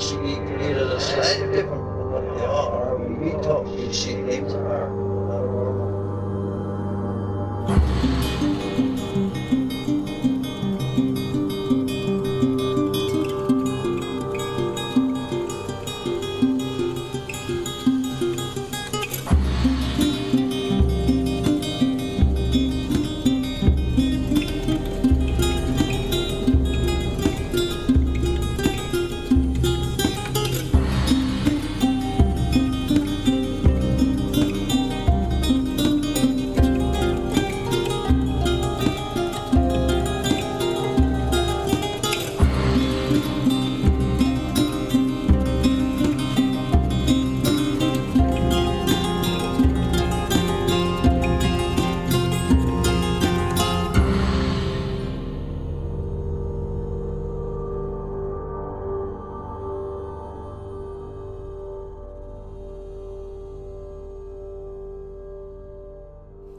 she needed a slightly different from what they are. We talked, she names her.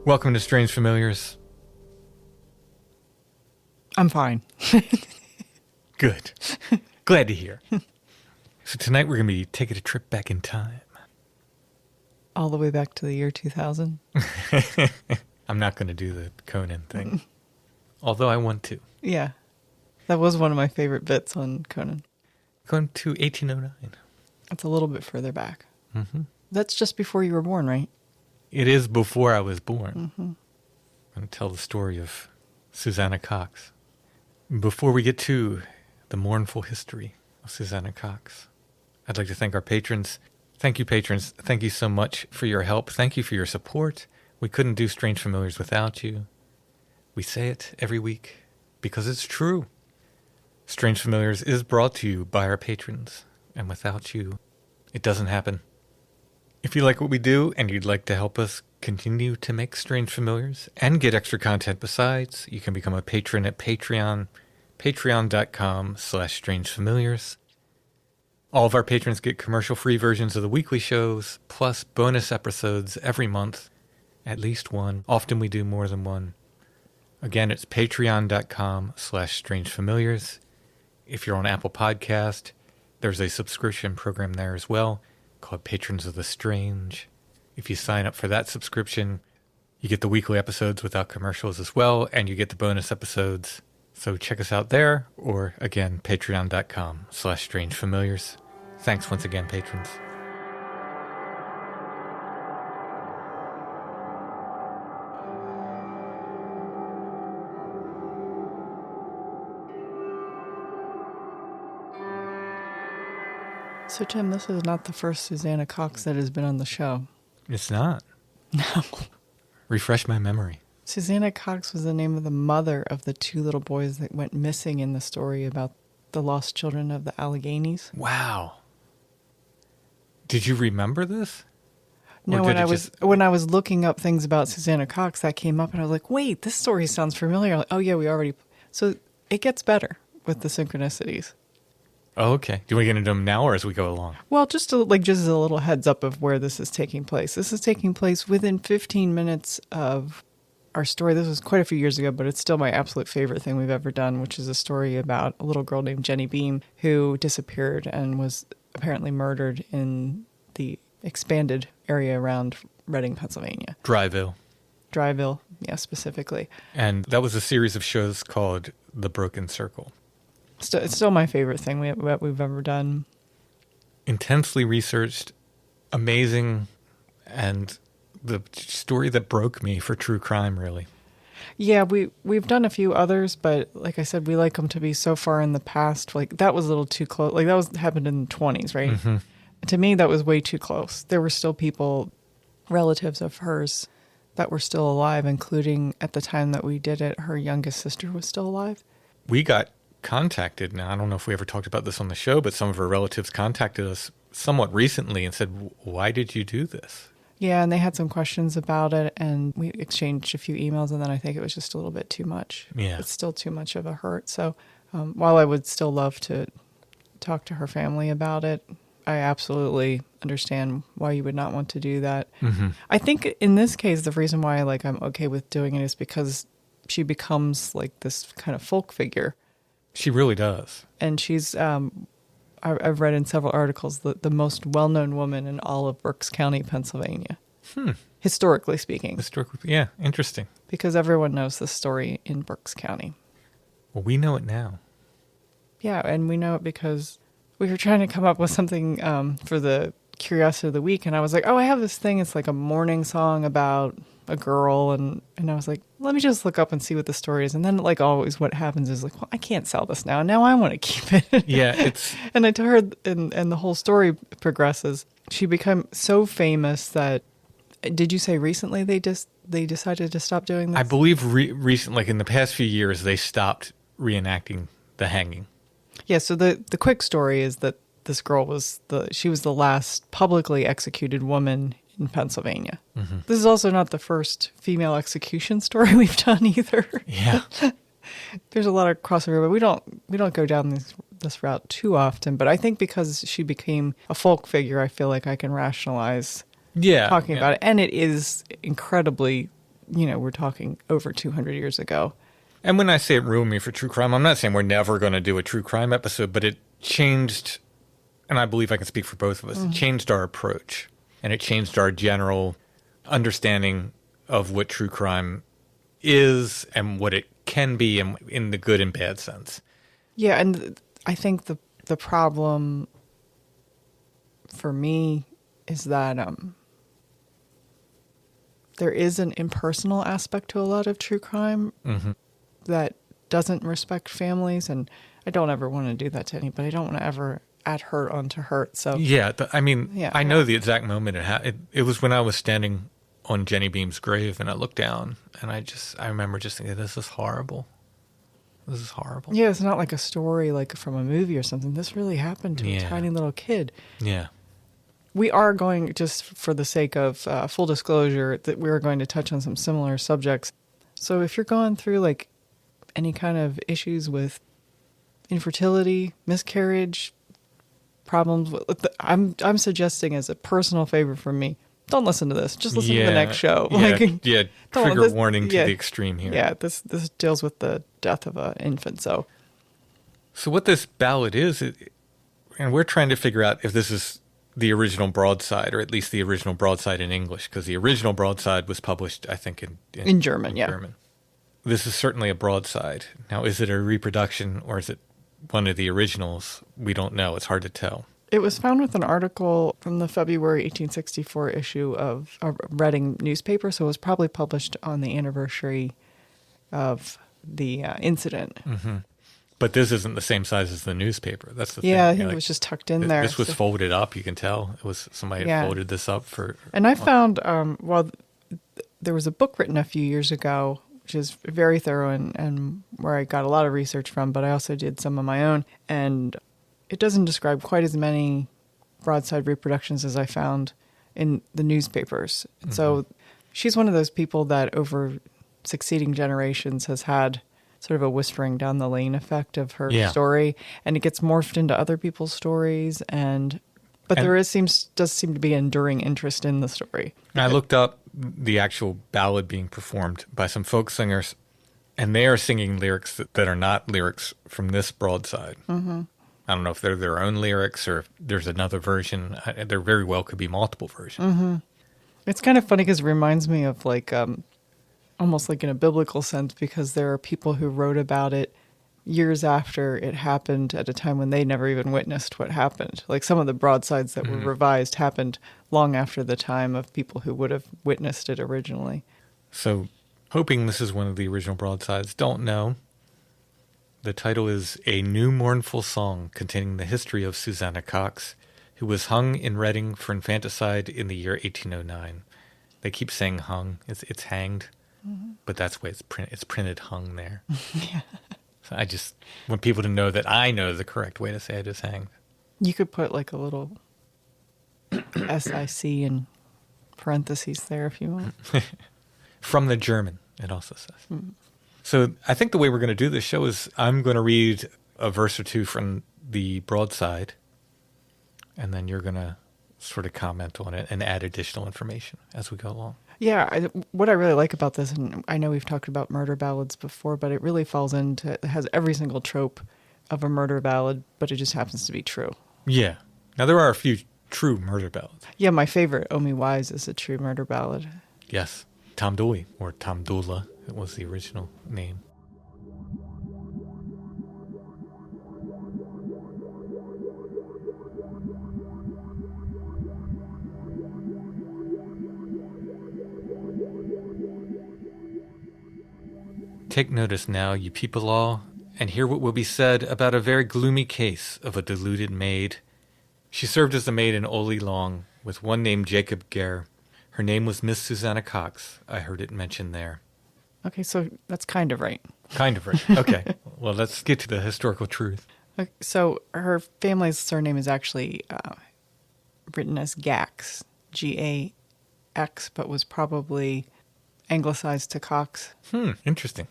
Welcome to Strange Familiars. I'm fine. Good. Glad to hear. So tonight we're going to be taking a trip back in time. All the way back to the year 2000. I'm not going to do the Conan thing. Although I want to. Yeah. That was one of my favorite bits on Conan. Going to 1809. It's a little bit further back. Mm-hmm. That's just before you were born, right? It is before I was born. Mm-hmm. I'm going to tell the story of Susanna Cox. Before we get to the mournful history of Susanna Cox, I'd like to thank our patrons. Thank you, patrons. Thank you so much for your help. Thank you for your support. We couldn't do Strange Familiars without you. We say it every week because it's true. Strange Familiars is brought to you by our patrons, and without you, it doesn't happen. If you like what we do and you'd like to help us continue to make Strange Familiars and get extra content besides, you can become a patron at Patreon, patreon.com/strangefamiliars. All of our patrons get commercial-free versions of the weekly shows, plus bonus episodes every month, at least one. Often we do more than one. Again, it's patreon.com/strangefamiliars. If you're on Apple Podcast, there's a subscription program there as well, called Patrons of the Strange. If you sign up for that subscription, you get the weekly episodes without commercials as well, and you get the bonus episodes. So check us out there, or again, patreon.com/strangefamiliars. Thanks once again, patrons. So, Tim, this is not the first Susanna Cox that has been on the show. It's not. No. Refresh my memory. Susanna Cox was the name of the mother of the two little boys that went missing in the story about the lost children of the Alleghenies. Wow. Did you remember this? No, when I was looking up things about Susanna Cox, that came up and I was like, wait, this story sounds familiar. Like, oh yeah, we already... So it gets better with the synchronicities. Oh, okay. Do we get into them now or as we go along? Well, just a little heads up of where this is taking place. This is taking place within 15 minutes of our story. This was quite a few years ago, but it's still my absolute favorite thing we've ever done, which is a story about a little girl named Jenny Beam who disappeared and was apparently murdered in the expanded area around Reading, Pennsylvania. Dryville, yeah, specifically. And that was a series of shows called The Broken Circle. It's still my favorite thing we've ever done. Intensely researched, amazing, and the story that broke me for true crime, really. Yeah, we've done a few others, but like I said, we like them to be so far in the past. Like, that was a little too close. Like, happened in the 20s, right? Mm-hmm. To me, that was way too close. There were still people, relatives of hers, that were still alive, including at the time that we did it, her youngest sister was still alive. We got contacted. Now, I don't know if we ever talked about this on the show, but some of her relatives contacted us somewhat recently and said, why did you do this? Yeah, and they had some questions about it, and we exchanged a few emails, and then I think it was just a little bit too much. Yeah. It's still too much of a hurt. So while I would still love to talk to her family about it, I absolutely understand why you would not want to do that. Mm-hmm. I think in this case, the reason why I'm okay with doing it is because she becomes like this kind of folk figure. She really does. And she's I've read in several articles that the most well-known woman in all of Berks County, Pennsylvania. Historically speaking. Historically, yeah, interesting. Because everyone knows this story in Berks County. Well, we know it now. Yeah, and we know it because we were trying to come up with something for the Curiosity of the Week, and I was like, oh, I have this thing. It's like a mourning song about a girl, and I was like, let me just look up and see what the story is. And then, like always, what happens is like, well, I can't sell this now. Now I want to keep it. Yeah, it's... And I told her, and the whole story progresses. She became so famous that, did you say recently they decided to stop doing this? I believe recent, like in the past few years, they stopped reenacting the hanging. Yeah, so the quick story is that this girl was the last publicly executed woman in Pennsylvania. Mm-hmm. This is also not the first female execution story we've done either. Yeah. There's a lot of crossover, but we don't go down this route too often. But I think because she became a folk figure, I feel like I can rationalize talking about it. And it is incredibly, we're talking over 200 years ago. And when I say it ruined me for true crime, I'm not saying we're never going to do a true crime episode, but it changed, and I believe I can speak for both of us, It changed our approach. And it changed our general understanding of what true crime is and what it can be in the good and bad sense. Yeah, and I think the problem for me is that there is an impersonal aspect to a lot of true crime that doesn't respect families, and I don't ever want to do that to anybody. I don't want to ever add hurt onto hurt. So I know the exact moment it was when I was standing on Jenny Beam's grave, and I looked down, and I remember just thinking, this is horrible. This is horrible. Yeah, it's not like a story like from a movie or something. This really happened to a tiny little kid. Yeah. We are going, just for the sake of full disclosure, that we are going to touch on some similar subjects. So if you're going through like any kind of issues with infertility, miscarriage, problems, I'm suggesting as a personal favor from me, don't listen to this. Just listen to the next show. Trigger warning to the extreme here. Yeah, this deals with the death of an infant. So what this ballad is, and we're trying to figure out if this is the original broadside, or at least the original broadside in English, because the original broadside was published, I think, in German. German. This is certainly a broadside. Now, is it a reproduction or is it one of the originals? We don't know. It's hard to tell. It was found with an article from the February 1864 issue of a Reading newspaper, so it was probably published on the anniversary of the incident. Mm-hmm. But this isn't the same size as the newspaper. That's the thing. Yeah, I think it was just tucked in there. This was folded up, you can tell. It was somebody had folded this up for... And I found, there was a book written a few years ago, which is very thorough and where I got a lot of research from, but I also did some of my own. And it doesn't describe quite as many broadside reproductions as I found in the newspapers. Mm-hmm. So she's one of those people that over succeeding generations has had sort of a whispering down the lane effect of her story, and it gets morphed into other people's stories. But there does seem to be enduring interest in the story. I looked up the actual ballad being performed by some folk singers, and they are singing lyrics that are not lyrics from this broadside. Mm-hmm. I don't know if they're their own lyrics or if there's another version. There very well could be multiple versions. Mm-hmm. It's kind of funny because it reminds me of like almost like in a biblical sense, because there are people who wrote about it years after it happened at a time when they never even witnessed what happened. Like some of the broadsides that were revised happened long after the time of people who would have witnessed it originally. So, hoping this is one of the original broadsides, don't know. The title is A New Mournful Song Containing the History of Susanna Cox, who was hung in Reading for infanticide in the year 1809. They keep saying hung. It's hanged. Mm-hmm. But that's why it's printed hung there. Yeah. So I just want people to know that I know the correct way to say it is hanged. You could put like a little SIC in parentheses there if you want. From the German, it also says. Mm. So I think the way we're going to do this show is I'm going to read a verse or two from the broadside, and then you're going to sort of comment on it and add additional information as we go along. Yeah, what I really like about this, and I know we've talked about murder ballads before, but it really falls into, it has every single trope of a murder ballad, but it just happens to be true. Yeah. Now, there are a few true murder ballads. Yeah, my favorite, Oh Me Wise, is a true murder ballad. Yes. Tom Dooley, or Tom Doola, it was the original name. Take notice now, you people all, and hear what will be said about a very gloomy case of a deluded maid. She served as a maid in Oley Long with one named Jacob Gare. Her name was Miss Susanna Cox. I heard it mentioned there. Okay, so that's kind of right. Kind of right. Okay. Well, let's get to the historical truth. Okay, so her family's surname is actually written as Gax, G-A-X, but was probably anglicized to Cox. Interesting.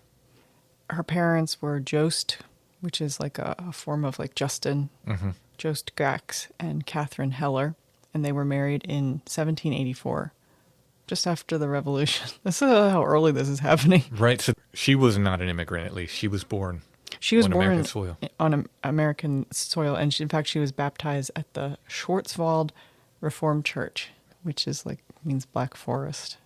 Her parents were Jost, which is like a form of like Justin, Jost Gax, and Catherine Heller, and they were married in 1784, just after the Revolution. This is how early this is happening. Right, so she was not an immigrant, at least. She was born She was on born American soil. on American soil, and in fact, she was baptized at the Schwarzwald Reformed Church, which is like means Black Forest.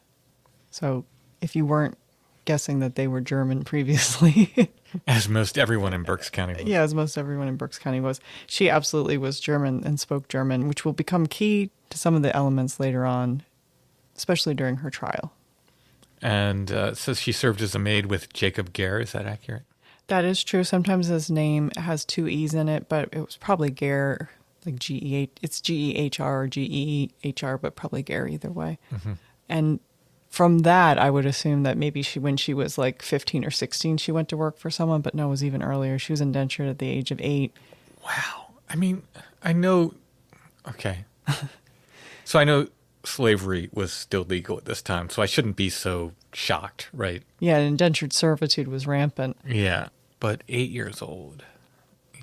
So, if you weren't guessing that they were German previously, As most everyone in Berks County was. yeah, as most everyone in Berks County was, she absolutely was German and spoke German, which will become key to some of the elements later on, especially during her trial. And so she served as a maid with Jacob Gare. Is that accurate? That is true. Sometimes his name has two E's in it, but it was probably Gare, like G-E-H. It's G-E-H-R or G-E-H-R, but probably Gare either way. And from that, I would assume that maybe when she was like 15 or 16, she went to work for someone, but no, it was even earlier. She was indentured at the age of 8. Wow. I mean, I know. Okay. So I know slavery was still legal at this time, so I shouldn't be so shocked, right? Yeah, indentured servitude was rampant. Yeah. But 8 years old,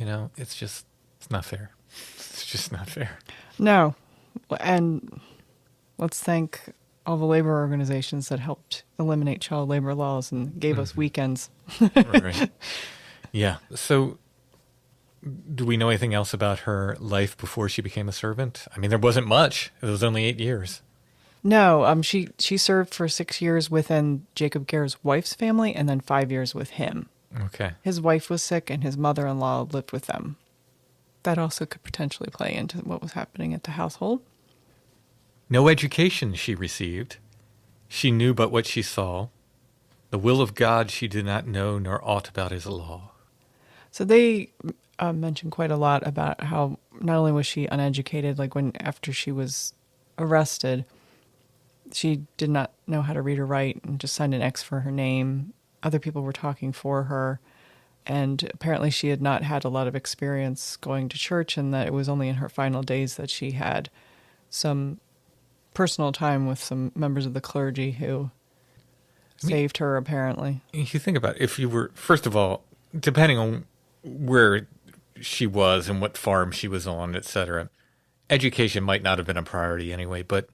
it's not fair. It's just not fair. No. And let's thank all the labor organizations that helped eliminate child labor laws and gave us weekends. Right. Yeah. So do we know anything else about her life before she became a servant? I mean, there wasn't much. It was only 8 years. No, she served for 6 years within Jacob Gare's wife's family and then 5 years with him. Okay. His wife was sick and his mother-in-law lived with them. That also could potentially play into what was happening at the household. No education she received. She knew but what she saw. The will of God she did not know, nor aught about his law. So they mentioned quite a lot about how not only was she uneducated, like after she was arrested, she did not know how to read or write and just signed an X for her name. Other people were talking for her. And apparently she had not had a lot of experience going to church, and that it was only in her final days that she had some personal time with some members of the clergy who saved her, apparently. You think about it, if you were, first of all, depending on where she was and what farm she was on, etc., education might not have been a priority anyway, but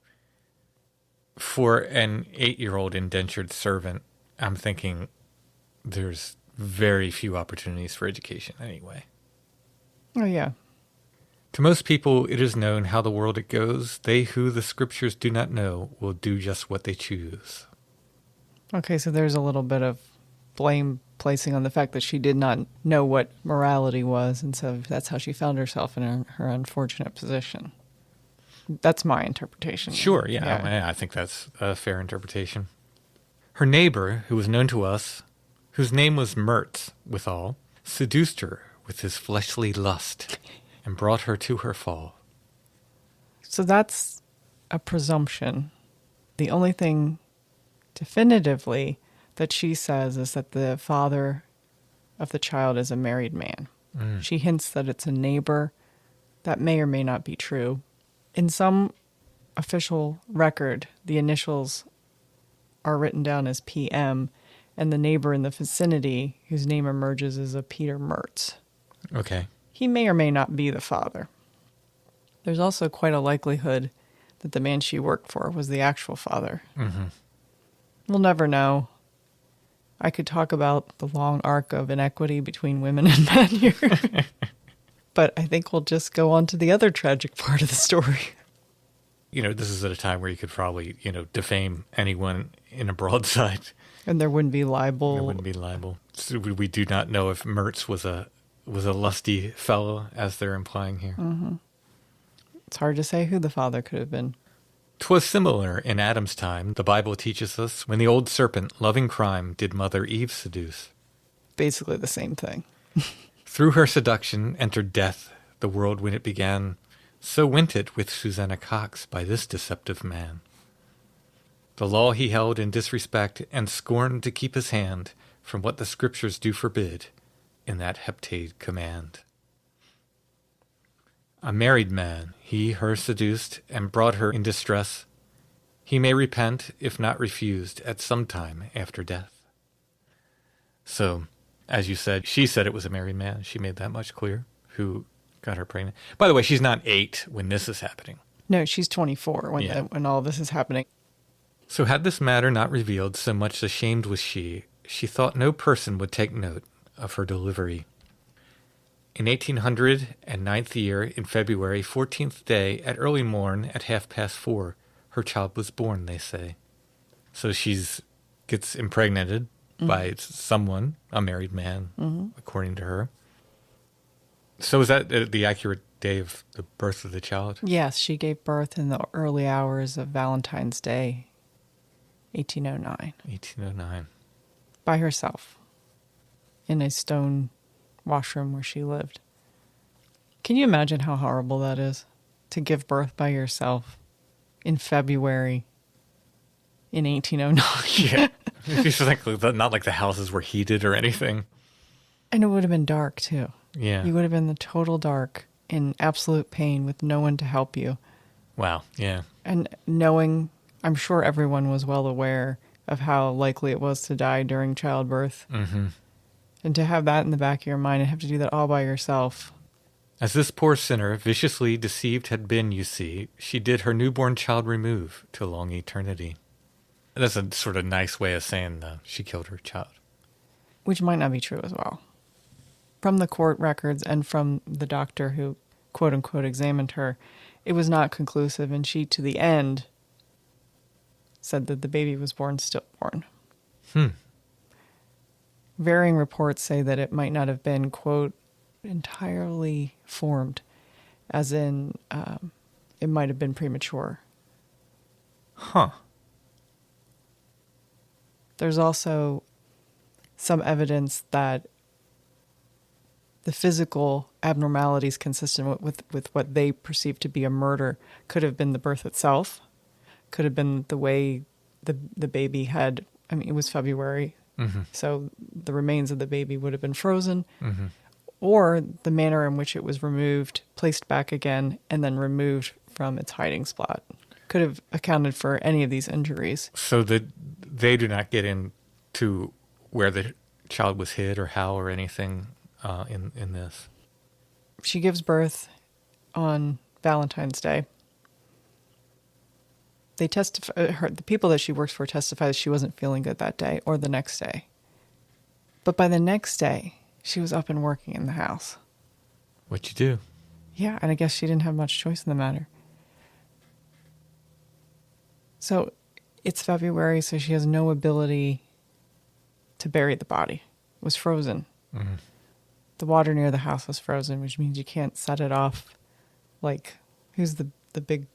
for an 8-year-old indentured servant, I'm thinking there's very few opportunities for education anyway. Oh, yeah. To most people, it is known how the world it goes. They who the scriptures do not know will do just what they choose. Okay, so there's a little bit of blame placing on the fact that she did not know what morality was, and so that's how she found herself in her unfortunate position. That's my interpretation. Sure, yeah. I think that's a fair interpretation. Her neighbor, who was known to us, whose name was Mertz, withal, seduced her with his fleshly lust, and brought her to her fall. So that's a presumption. The only thing definitively that she says is that the father of the child is a married man. She hints that it's a neighbor. That may or may not be true. In some official record, the initials are written down as PM, and the neighbor in the vicinity, whose name emerges as a Peter Mertz. Okay. He may or may not be the father. There's also quite a likelihood that the man she worked for was the actual father. We'll never know. I could talk about the long arc of inequity between women and men here. But I think we'll just go on to the other tragic part of the story. This is at a time where you could probably, defame anyone in a broadside. And there wouldn't be libel. There wouldn't be libel. So we do not know if Mertz was a lusty fellow, as they're implying here. Mm-hmm. It's hard to say who the father could have been. 'Twas similar in Adam's time, the Bible teaches us, when the old serpent, loving crime, did Mother Eve seduce. Basically the same thing. Through her seduction entered death, the world when it began. So went it with Susanna Cox by this deceptive man. The law he held in disrespect, and scorned to keep his hand from what the scriptures do forbid in that heptade command. A married man, he her seduced, and brought her in distress. He may repent, if not refused, at some time after death. So, as you said, she said it was a married man. She made that much clear, who got her pregnant. By the way, she's not 8 when this is happening. No, she's 24 when all this is happening. So had this matter not revealed, so much ashamed was she thought no person would take note of her delivery. In 1809th year, in February, 14th day, at early morn, at 4:30, her child was born, they say. So gets impregnated by someone, a married man, according to her. So is that the accurate day of the birth of the child? Yes, she gave birth in the early hours of Valentine's Day, 1809. 1809. By herself, in a stone washroom where she lived. Can you imagine how horrible that is? To give birth by yourself in February in 1809. Yeah. It's not like the houses were heated or anything. And it would have been dark, too. Yeah. You would have been in the total dark, in absolute pain, with no one to help you. Wow, yeah. And knowing, I'm sure everyone was well aware of how likely it was to die during childbirth. Mm-hmm. And to have that in the back of your mind and have to do that all by yourself. As this poor sinner, viciously deceived had been, you see, she did her newborn child remove to long eternity. That's a sort of nice way of saying she killed her child. Which might not be true as well. From the court records and from the doctor who, quote-unquote, examined her, it was not conclusive, and she, to the end, said that the baby was born stillborn. Varying reports say that it might not have been, quote, entirely formed, as in it might have been premature. Huh. There's also some evidence that the physical abnormalities consistent with what they perceive to be a murder could have been the birth itself, could have been the way the baby had, it was February, so the remains of the baby would have been frozen, or the manner in which it was removed, placed back again, and then removed from its hiding spot could have accounted for any of these injuries. So that they do not get into where the child was hid or how or anything in this. She gives birth on Valentine's Day. They testify. The people that she works for testify that she wasn't feeling good that day or the next day. But by the next day, she was up and working in the house. What you do? Yeah, and I guess she didn't have much choice in the matter. So it's February, so she has no ability to bury the body. It was frozen. The water near the house was frozen, which means you can't set it off. Like, who's the big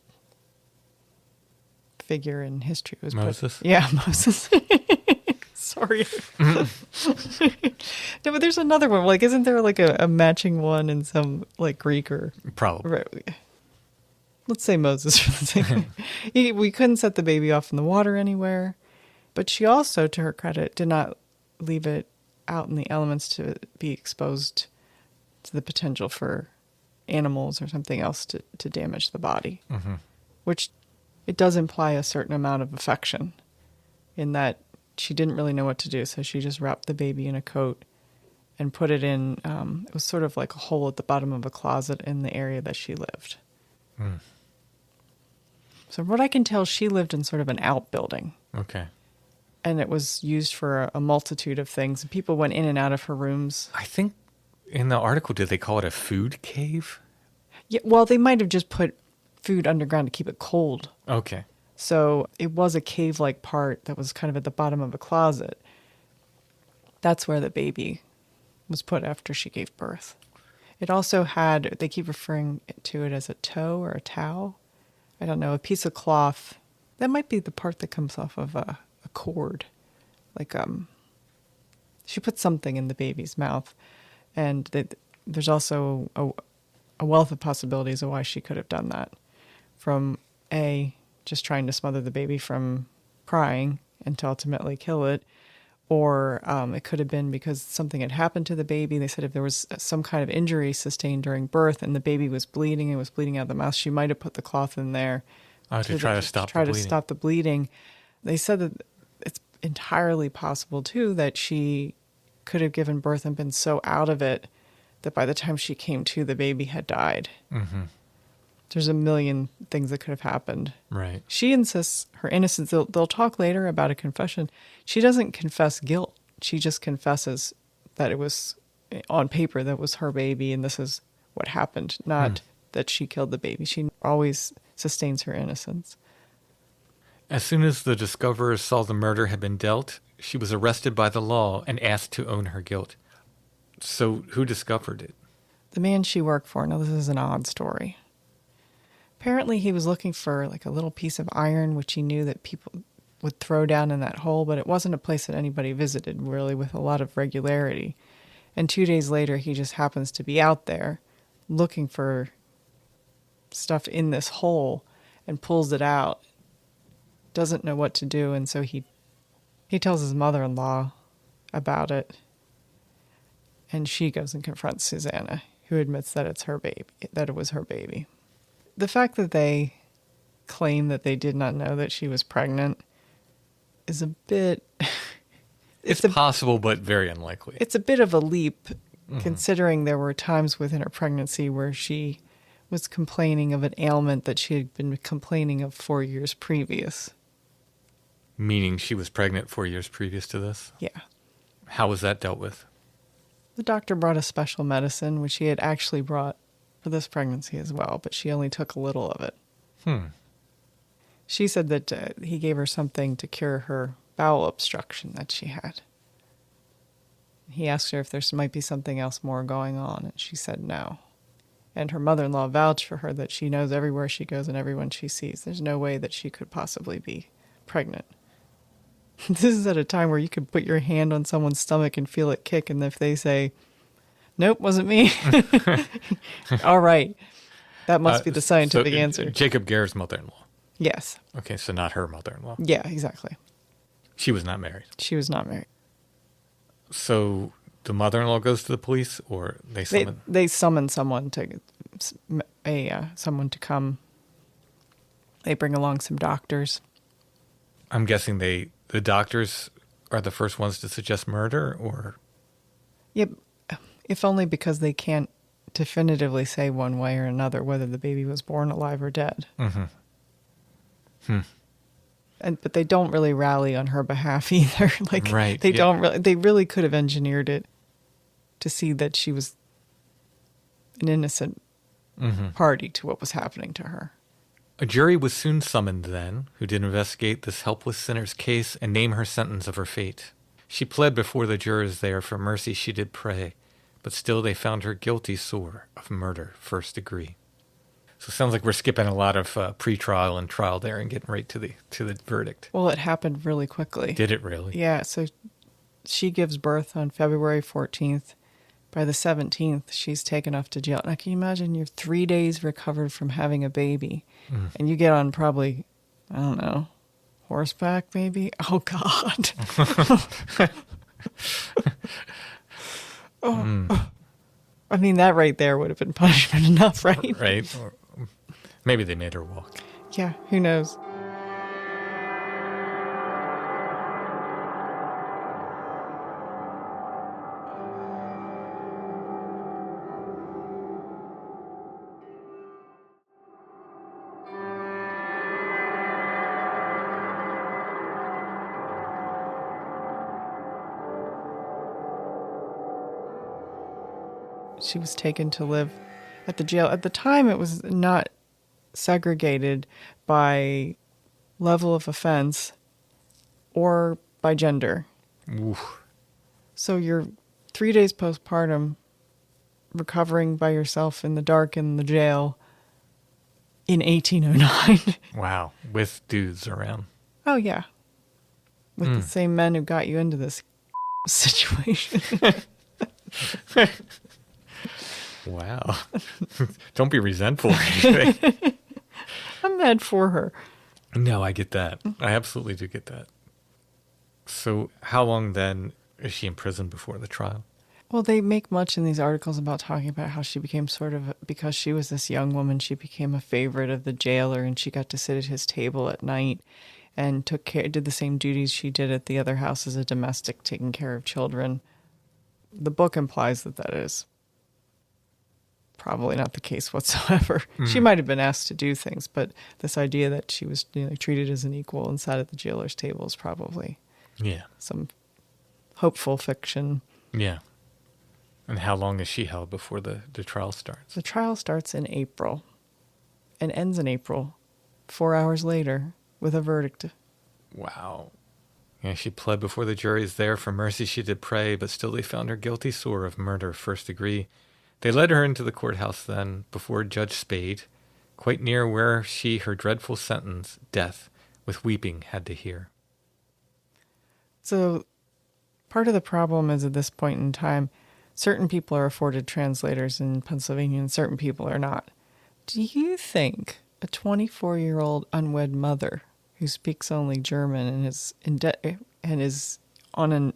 figure in history? It was Moses? Moses. Sorry. No, but there's another one. Like, isn't there like a matching one in some like Greek or... Probably. Right. Let's say Moses for the sake. We couldn't set the baby off in the water anywhere. But she also, to her credit, did not leave it out in the elements to be exposed to the potential for animals or something else to damage the body. Which it does imply a certain amount of affection in that she didn't really know what to do. So she just wrapped the baby in a coat and put it in, it was sort of like a hole at the bottom of a closet in the area that she lived. So from what I can tell, she lived in sort of an outbuilding. Okay. And it was used for a multitude of things. People went in and out of her rooms. I think In the article, did they call it a food cave? Yeah, well, they might have just put food underground to keep it cold. Okay. So it was a cave-like part that was kind of at the bottom of a closet. That's where the baby was put after she gave birth. It also had, they keep referring to it as a toe or a towel. I don't know, a piece of cloth. That might be the part that comes off of a cord. Like, she put something in the baby's mouth. And there's also a wealth of possibilities of why she could have done that. From just trying to smother the baby from crying and to ultimately kill it. Or it could have been because something had happened to the baby. They said if there was some kind of injury sustained during birth and the baby was bleeding and was bleeding out of the mouth, she might have put the cloth in there To try to stop the bleeding. They said that it's entirely possible, too, that she could have given birth and been so out of it that by the time she came to, the baby had died. Mm-hmm. There's a million things that could have happened. Right. She insists her innocence. They'll talk later about a confession. She doesn't confess guilt. She just confesses that it was on paper that was her baby and this is what happened, not that she killed the baby. She always sustains her innocence. As soon as the discoverers saw the murder had been dealt, she was arrested by the law and asked to own her guilt. So who discovered it? The man she worked for. Now, this is an odd story. Apparently, he was looking for like a little piece of iron, which he knew that people would throw down in that hole, but it wasn't a place that anybody visited really with a lot of regularity. And 2 days later, he just happens to be out there looking for stuff in this hole and pulls it out. Doesn't know what to do, and so he tells his mother-in-law about it. And she goes and confronts Susanna, who admits that it's her baby, that it was her baby. The fact that they claim that they did not know that she was pregnant is a bit... It's possible, but very unlikely. It's a bit of a leap, considering there were times within her pregnancy where she was complaining of an ailment that she had been complaining of 4 years previous. Meaning she was pregnant 4 years previous to this? Yeah. How was that dealt with? The doctor brought a special medicine, which he had actually brought for this pregnancy as well, but she only took a little of it. She said that he gave her something to cure her bowel obstruction that she had. He asked her if there might be something else more going on, and she said no. And her mother-in-law vouched for her that she knows everywhere she goes and everyone she sees. There's no way that she could possibly be pregnant. This is at a time where you could put your hand on someone's stomach and feel it kick, and if they say, nope, wasn't me, all right. That must be the scientific answer. Jacob Gare's mother-in-law. Yes. Okay, so not her mother-in-law. Yeah, exactly. She was not married. She was not married. So the mother-in-law goes to the police, or they summon? They summon someone someone to come. They bring along some doctors. I'm guessing the doctors are the first ones to suggest murder, or? Yep, if only because they can't definitively say one way or another whether the baby was born alive or dead. But they don't really rally on her behalf either. They really could have engineered it to see that she was an innocent party to what was happening to her. A jury was soon summoned then, who did investigate this helpless sinner's case and name her sentence of her fate. She pled before the jurors there, for mercy she did pray, but still they found her guilty sore of murder first degree. So it sounds like we're skipping a lot of pre-trial and trial there and getting right to the verdict. Well, it happened really quickly. Did it really? Yeah, so she gives birth on February 14th. By the 17th, she's taken off to jail. Now, can you imagine you're 3 days recovered from having a baby, and you get on probably, I don't know, horseback maybe? Oh, God. I mean, that right there would have been punishment enough, right? Right. Or maybe they made her walk. Yeah, who knows? She was taken to live at the jail. At the time, it was not segregated by level of offense or by gender. Oof. So you're 3 days postpartum, recovering by yourself in the dark in the jail in 1809. Wow. With dudes around. Oh, yeah. With the same men who got you into this situation. Wow. Don't be resentful or anything. I'm mad for her. No, I get that. I absolutely do get that. So how long then is she in prison before the trial? Well, they make much in these articles about talking about how she became because she was this young woman, she became a favorite of the jailer, and she got to sit at his table at night and did the same duties she did at the other house as a domestic, taking care of children. The book implies that is probably not the case whatsoever. She might have been asked to do things, but this idea that she was treated as an equal and sat at the jailer's table is probably some hopeful fiction. Yeah. And how long is she held before the trial starts? The trial starts in April and ends in April, 4 hours later, with a verdict. Wow. Yeah, she pled before the juries there. For mercy she did pray, but still they found her guilty sore of murder first degree. They led her into the courthouse then, before Judge Spade, quite near where she her dreadful sentence, death, with weeping had to hear. So part of the problem is at this point in time, certain people are afforded translators in Pennsylvania and certain people are not. Do you think a 24-year-old unwed mother who speaks only German and is on an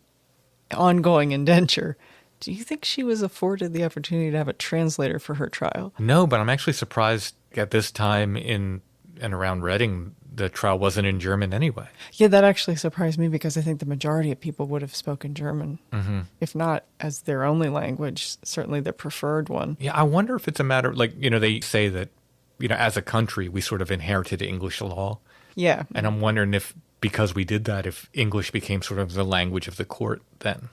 ongoing indenture, do you think she was afforded the opportunity to have a translator for her trial? No, but I'm actually surprised at this time in and around Reading, the trial wasn't in German anyway. Yeah, that actually surprised me because I think the majority of people would have spoken German. Mm-hmm. If not as their only language, certainly their preferred one. Yeah, I wonder if it's a matter, they say that, as a country, we sort of inherited English law. Yeah. And I'm wondering if, because we did that, if English became sort of the language of the court then.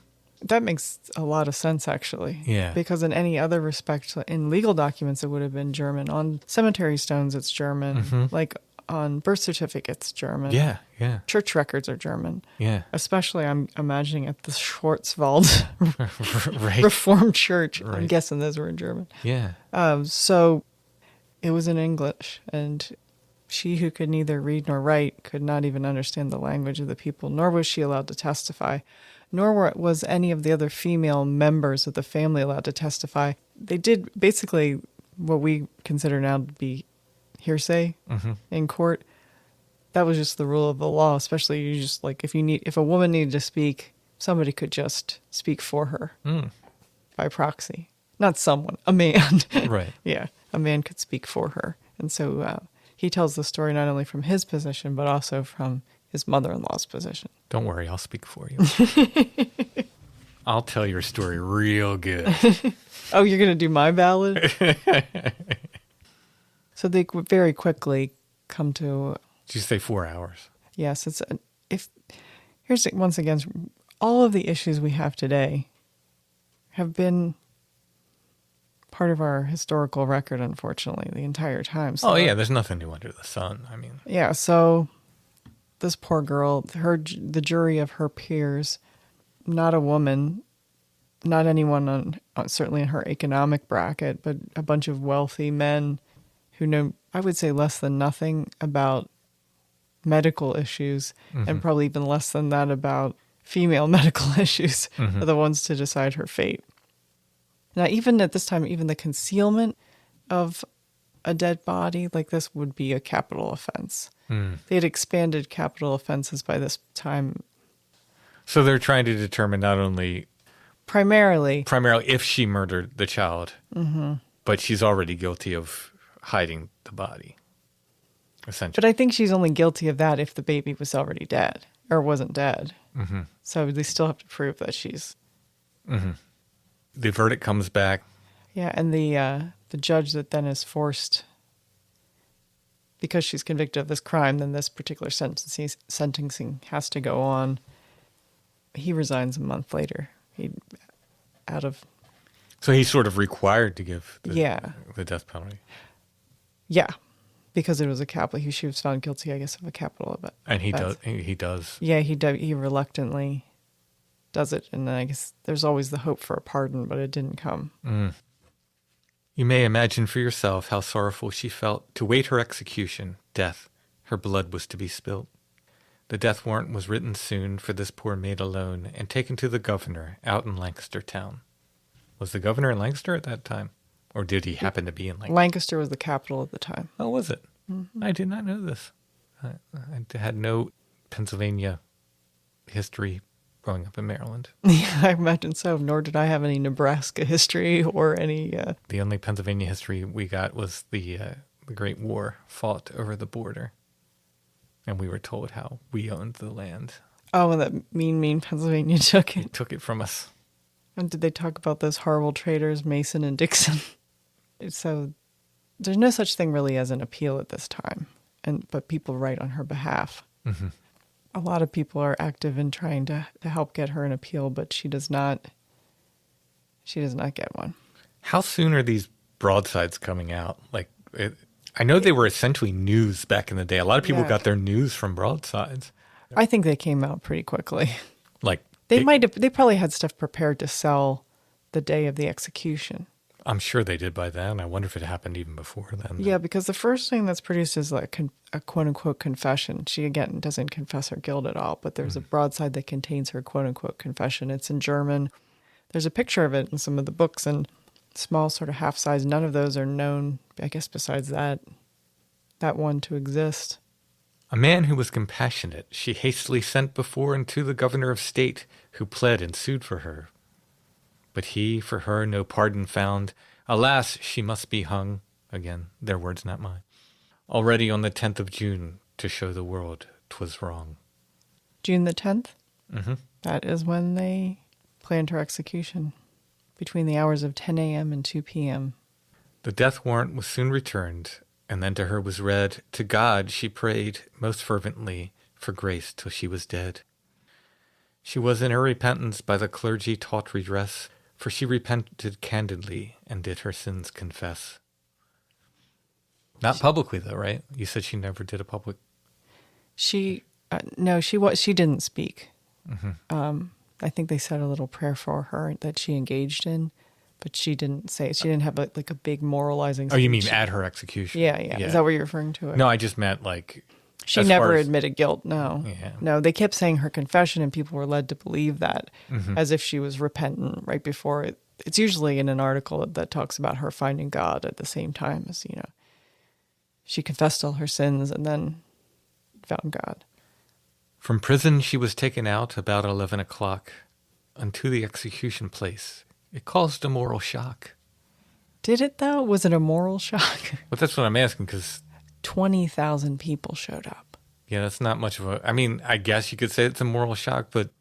That makes a lot of sense, actually. Yeah. Because in any other respect, in legal documents, it would have been German. On cemetery stones, it's German. Mm-hmm. Like on birth certificates, German. Yeah, yeah. Church records are German. Yeah. Especially, I'm imagining at the Schwarzwald right. Reformed Church. Right. I'm guessing those were in German. Yeah. So it was in English, and she who could neither read nor write could not even understand the language of the people, nor was she allowed to testify, nor was any of the other female members of the family allowed to testify. They did basically what we consider now to be hearsay in court. That was just the rule of the law, especially if a woman needed to speak, somebody could just speak for her by proxy. Not someone, a man. Right. Yeah, a man could speak for her. And so he tells the story not only from his position, but also from his mother-in-law's position. Don't worry, I'll speak for you. I'll tell your story real good. Oh, you're going to do my ballad? So they very quickly come to... Did you say 4 hours? Yes. Here's once again, all of the issues we have today have been part of our historical record, unfortunately, the entire time. So there's nothing new under the sun. I mean... Yeah, so this poor girl, the jury of her peers, not a woman, not anyone certainly in her economic bracket, but a bunch of wealthy men who know, I would say, less than nothing about medical issues, and probably even less than that about female medical issues, are the ones to decide her fate. Now, even at this time, even the concealment of a dead body like this would be a capital offense. They had expanded capital offenses by this time. So they're trying to determine not only... Primarily if she murdered the child, but she's already guilty of hiding the body, essentially. But I think she's only guilty of that if the baby was already dead or wasn't dead. So they still have to prove that she's... The verdict comes back. Yeah, and the judge that then is forced, because she's convicted of this crime, then this particular sentencing has to go on. He resigns a month later. So he's sort of required to give Yeah. the death penalty. Yeah, because it was a capital. She was found guilty, I guess, of a capital event. And he does. Yeah, he reluctantly does it. And then I guess there's always the hope for a pardon, but it didn't come. You may imagine for yourself how sorrowful she felt to wait her execution, death. Her blood was to be spilt. The death warrant was written soon for this poor maid alone and taken to the governor out in Lancaster town. Was the governor in Lancaster at that time? Or did he happen to be in Lancaster? Lancaster was the capital at the time. Oh, was it? Mm-hmm. I did not know this. I had no Pennsylvania history growing up in Maryland. Yeah, I imagine so. Nor did I have any Nebraska history or any... The only Pennsylvania history we got was the Great War fought over the border. And we were told how we owned the land. Oh, and that mean Pennsylvania took it. It took it from us. And did they talk about those horrible traitors, Mason and Dixon? So there's no such thing really as an appeal at this time, but people write on her behalf. Mm-hmm. A lot of people are active in trying to help get her an appeal, but she does not get one. How soon are these broadsides coming out? I know they were essentially news back in the day. A lot of people got their news from broadsides. I think they came out pretty quickly. They They probably had stuff prepared to sell the day of the execution. I'm sure they did by then. I wonder if it happened even before then. Yeah, because the first thing that's produced is like a quote-unquote confession. She, again, doesn't confess her guilt at all, but there's a broadside that contains her quote-unquote confession. It's in German. There's a picture of it in some of the books, and small sort of half-size. None of those are known, I guess, besides that one to exist. A man who was compassionate, she hastily sent before unto the governor of state, who pled and sued for her. But he for her no pardon found. Alas, she must be hung. Again, their words, not mine. Already on the 10th of June, to show the world 'twas wrong. June the 10th? Mm-hmm. That is when they planned her execution, between the hours of 10 a.m. and 2 p.m. The death warrant was soon returned, and then to her was read. To God she prayed most fervently for grace till she was dead. She was in her repentance by the clergy taught redress, for she repented candidly and did her sins confess. Not publicly, though, right? You said she never did a public. She didn't speak. Mm-hmm. I think they said a little prayer for her that she engaged in, but she didn't say. She didn't have a big moralizing speech. Oh, you mean at her execution? Yeah. Is that what you're referring to? No, I just meant she never admitted guilt. No. Yeah. No, they kept saying her confession, and people were led to believe that as if she was repentant right before it. It's usually in an article that talks about her finding God at the same time as, she confessed all her sins and then found God. From prison she was taken out about 11 o'clock unto the execution place. It caused a moral shock. Did it, though? Was it a moral shock? Well, that's what I'm asking, because 20,000 people showed up. Yeah, that's not much of a... I mean, I guess you could say it's a moral shock, but it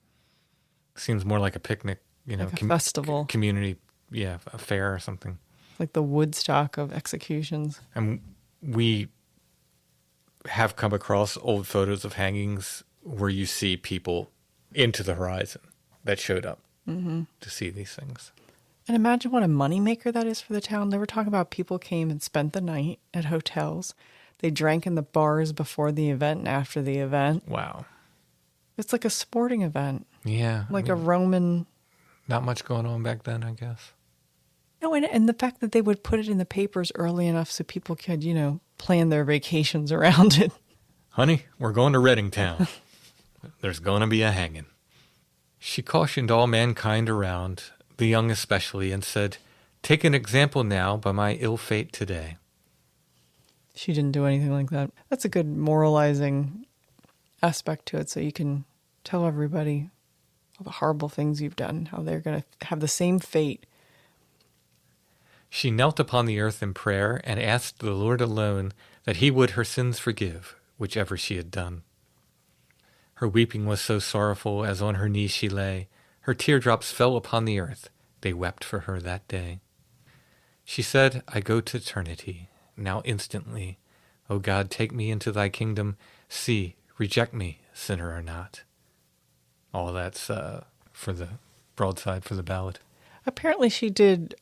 seems more like a picnic, like a festival. Community, a fair or something. Like the Woodstock of executions. And we have come across old photos of hangings where you see people into the horizon that showed up to see these things. And imagine what a moneymaker that is for the town. They were talking about people came and spent the night at hotels. They drank in the bars before the event and after the event. Wow. It's like a sporting event. Yeah. A Roman... Not much going on back then, I guess. No, and the fact that they would put it in the papers early enough so people could, plan their vacations around it. Honey, we're going to Reading Town. There's going to be a hanging. She cautioned all mankind around, the young especially, and said, take an example now by my ill fate today. She didn't do anything like that. That's a good moralizing aspect to it, so you can tell everybody all the horrible things you've done, how they're going to have the same fate. She knelt upon the earth in prayer and asked the Lord alone that he would her sins forgive, whichever she had done. Her weeping was so sorrowful as on her knees she lay. Her teardrops fell upon the earth. They wept for her that day. She said, I go to eternity, now instantly. O God, take me into thy kingdom. See, reject me, sinner or not. All that's for the broadside, for the ballad. Apparently she did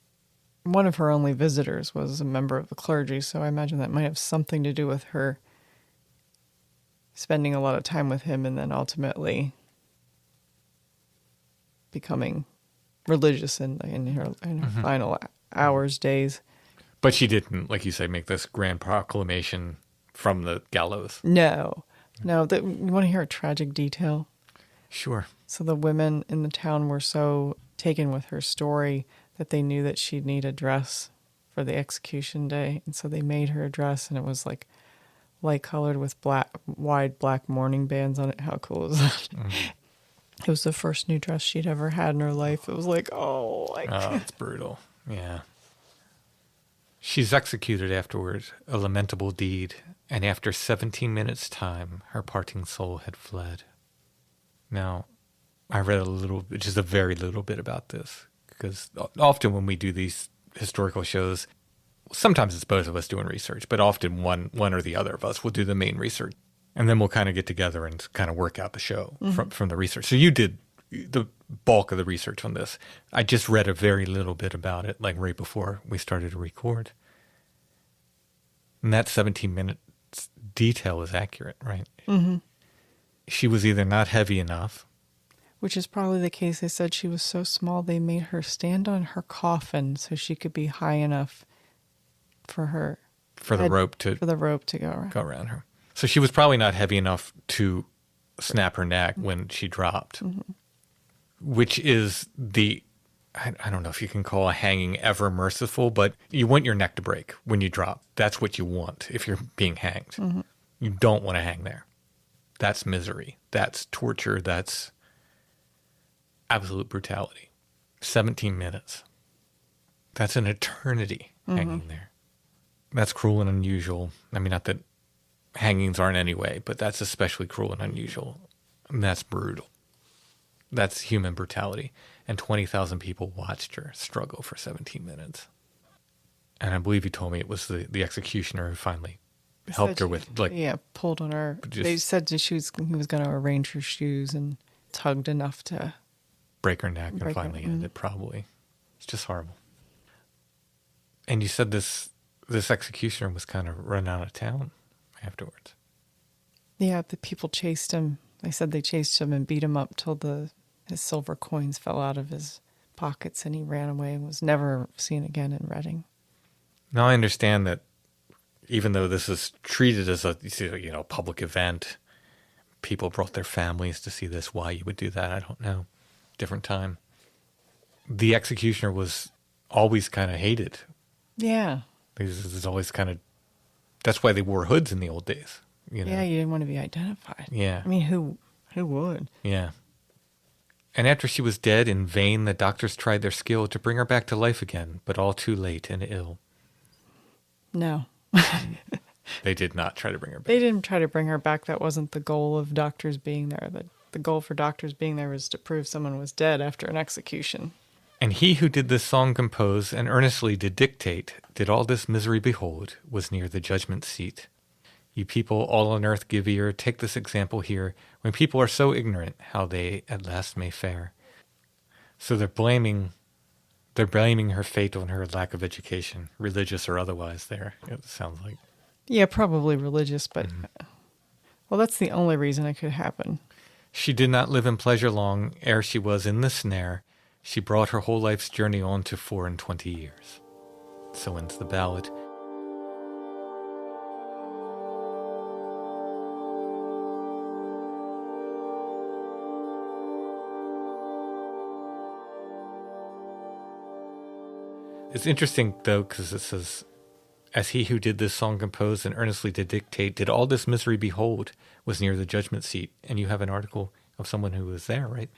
one of her only visitors was a member of the clergy, so I imagine that might have something to do with her spending a lot of time with him and then ultimately becoming religious in her final hours, days. But she didn't, like you say, make this grand proclamation from the gallows. No. You want to hear a tragic detail? Sure. So the women in the town were so taken with her story that they knew that she'd need a dress for the execution day. And so they made her a dress, and it was like light colored with wide black mourning bands on it. How cool is that? It was the first new dress she'd ever had in her life. It was like, oh, it's brutal. Yeah. She's executed afterward, a lamentable deed, and after 17 minutes' time, her parting soul had fled. Now, I read just a very little bit about this, because often when we do these historical shows, sometimes it's both of us doing research, but often one or the other of us will do the main research, and then we'll kind of get together and kind of work out the show from the research. So you did the bulk of the research on this. I just read a very little bit about it, like right before we started to record. And that 17 minutes detail is accurate, right? Mm-hmm. She was either not heavy enough. Which is probably the case. They said she was so small they made her stand on her coffin so she could be high enough for the rope to go around her. So she was probably not heavy enough to snap her neck when she dropped, which is I don't know if you can call a hanging ever merciful, but you want your neck to break when you drop. That's what you want if you're being hanged. Mm-hmm. You don't want to hang there. That's misery. That's torture. That's absolute brutality. 17 minutes. That's an eternity hanging there. That's cruel and unusual. I mean, not that hangings aren't anyway, but that's especially cruel and unusual. And that's brutal. That's human brutality. And 20,000 people watched her struggle for 17 minutes. And I believe you told me it was the executioner who finally helped her with, pulled on her. They said that he was going to arrange her shoes and tugged enough to break her neck and finally end it, probably. It's just horrible. And you said this executioner was kind of run out of town afterwards. Yeah, the people chased him. They said they chased him and beat him up till his silver coins fell out of his pockets and he ran away and was never seen again in Reading. Now I understand that even though this is treated as a public event, people brought their families to see this. Why you would do that, I don't know. Different time. The executioner was always kind of hated. Yeah. There's always kind of, that's why they wore hoods in the old days. You know? Yeah, you didn't want to be identified. Yeah. I mean, who would? Yeah. And after she was dead, in vain the doctors tried their skill to bring her back to life again, but all too late and ill. No. They did not try to bring her back. They didn't try to bring her back. That wasn't the goal of doctors being there. The goal for doctors being there was to prove someone was dead after an execution. And he who did this song compose and earnestly did dictate, did all this misery behold, was near the judgment seat. You people all on earth give ear, take this example here, when people are so ignorant, how they at last may fare. So they're blaming her fate on her lack of education, religious or otherwise there, it sounds like. Yeah, probably religious, but, well, that's the only reason it could happen. She did not live in pleasure long, ere she was in the snare. She brought her whole life's journey on to 24 years. So ends the ballad. It's interesting, though, because it says, as he who did this song composed and earnestly did dictate, did all this misery behold, was near the judgment seat. And you have an article of someone who was there, right?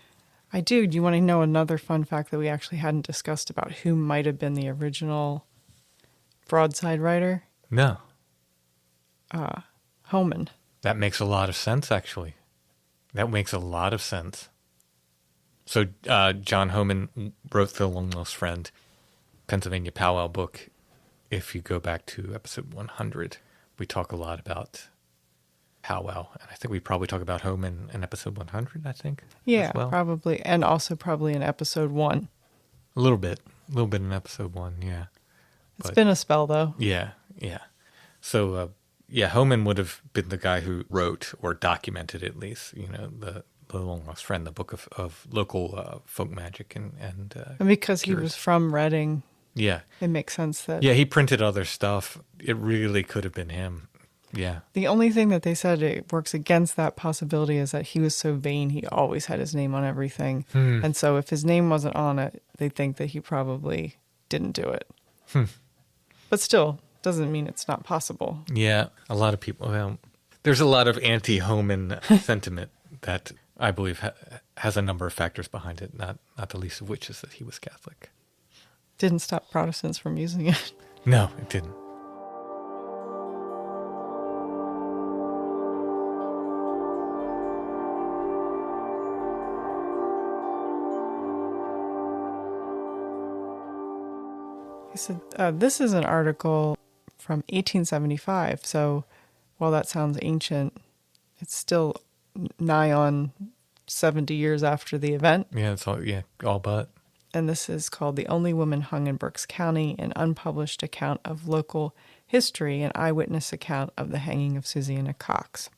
I do. Do you want to know another fun fact that we actually hadn't discussed about who might have been the original broadside writer? No. Homan. That makes a lot of sense, actually. That makes a lot of sense. So John Homan wrote The Long Lost Friend, Pennsylvania powwow book. If you go back to episode 100, we talk a lot about powwow. And I think we probably talk about Homan in episode 100, I think. Yeah, probably. And also probably in episode 1. A little bit in episode 1, yeah. It's been a spell, though. Yeah, yeah. So, Homan would have been the guy who wrote or documented, at least, the Long Lost Friend, the book of local folk magic and because he cures. was from Reading, Yeah. it makes sense that... Yeah, he printed other stuff. It really could have been him. Yeah. The only thing that they said it works against that possibility is that he was so vain, he always had his name on everything. And so if his name wasn't on it, they think that he probably didn't do it. But still, doesn't mean it's not possible. Yeah, a lot of people... there's a lot of anti-Homan sentiment that I believe has a number of factors behind it, not the least of which is that he was Catholic. Didn't stop Protestants from using it. No, it didn't. He said, this is an article from 1875, so while that sounds ancient, it's still nigh on 70 years after the event. Yeah, it's all but. And this is called The Only Woman Hung in Berks County, an unpublished account of local history, an eyewitness account of the hanging of Susanna Cox.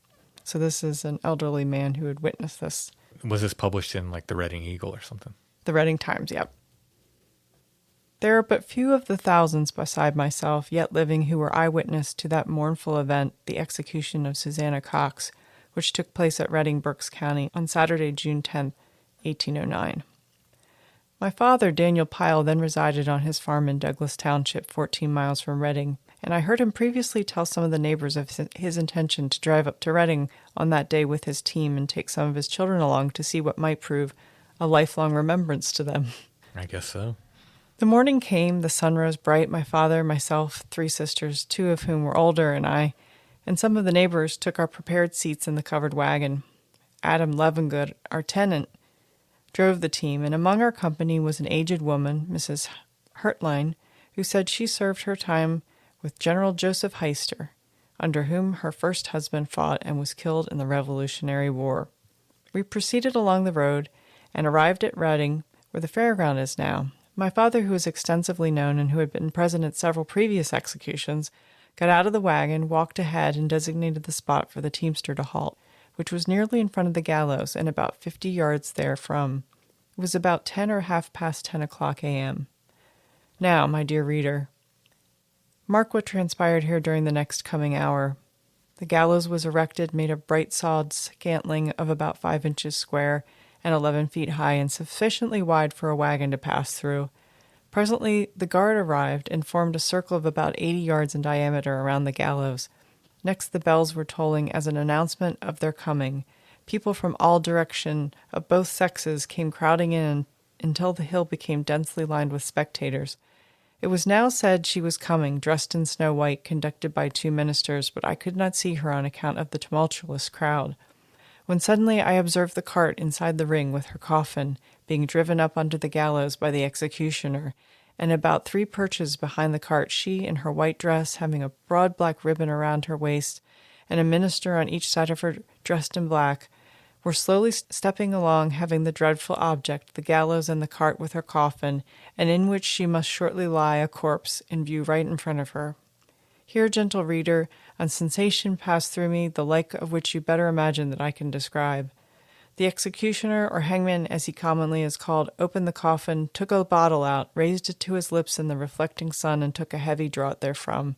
So this is an elderly man who had witnessed this. Was this published in like the Reading Eagle or something? The Reading Times, yep. There are but few of the thousands beside myself yet living who were eyewitness to that mournful event, the execution of Susanna Cox, which took place at Reading, Berks County on Saturday, June 10, 1809. My father, Daniel Pyle, then resided on his farm in Douglas Township, 14 miles from Reading, and I heard him previously tell some of the neighbors of his intention to drive up to Reading on that day with his team and take some of his children along to see what might prove a lifelong remembrance to them. I guess so. The morning came, the sun rose bright. My father, myself, 3 sisters, 2 of whom were older, and I, and some of the neighbors took our prepared seats in the covered wagon. Adam Levengood, our tenant, drove the team, and among our company was an aged woman, Mrs. Hertline, who said she served her time with General Joseph Heister, under whom her first husband fought and was killed in the Revolutionary War. We proceeded along the road and arrived at Reading, where the fairground is now. My father, who was extensively known and who had been present at several previous executions, got out of the wagon, walked ahead, and designated the spot for the teamster to halt, which was nearly in front of the gallows and about 50 yards therefrom. It was about 10 or half past 10 o'clock a.m. Now, my dear reader, mark what transpired here during the next coming hour. The gallows was erected, made of bright sawed scantling of about 5 inches square and 11 feet high and sufficiently wide for a wagon to pass through. Presently the guard arrived and formed a circle of about 80 yards in diameter around the gallows. Next the bells were tolling as an announcement of their coming. People from all direction of both sexes came crowding in until the hill became densely lined with spectators. It was now said she was coming, dressed in snow white, conducted by 2 ministers, but I could not see her on account of the tumultuous crowd. When suddenly I observed the cart inside the ring with her coffin being driven up under the gallows by the executioner, and about 3 perches behind the cart she, in her white dress, having a broad black ribbon around her waist, and a minister on each side of her dressed in black, were slowly stepping along, having the dreadful object, the gallows and the cart with her coffin, and in which she must shortly lie a corpse, in view right in front of her. Here, gentle reader, a sensation passed through me, the like of which you better imagine than I can describe. The executioner, or hangman as he commonly is called, opened the coffin, took a bottle out, raised it to his lips in the reflecting sun, and took a heavy draught therefrom.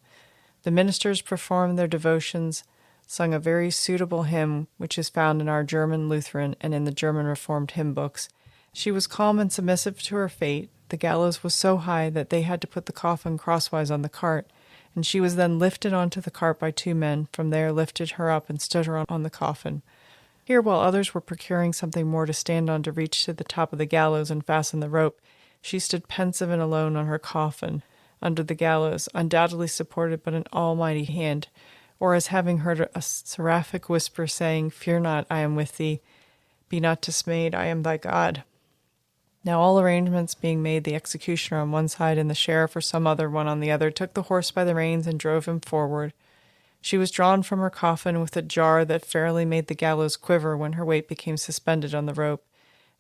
The ministers performed their devotions, sung a very suitable hymn, which is found in our German Lutheran and in the German Reformed hymn books. She was calm and submissive to her fate. The gallows was so high that they had to put the coffin crosswise on the cart, and she was then lifted onto the cart by 2 men, from there lifted her up and stood her on the coffin. Here, while others were procuring something more to stand on to reach to the top of the gallows and fasten the rope, she stood pensive and alone on her coffin, under the gallows, undoubtedly supported by an almighty hand, or as having heard a seraphic whisper saying, "Fear not, I am with thee. Be not dismayed, I am thy God." Now all arrangements being made, the executioner on one side and the sheriff or some other one on the other took the horse by the reins and drove him forward. She was drawn from her coffin with a jar that fairly made the gallows quiver when her weight became suspended on the rope,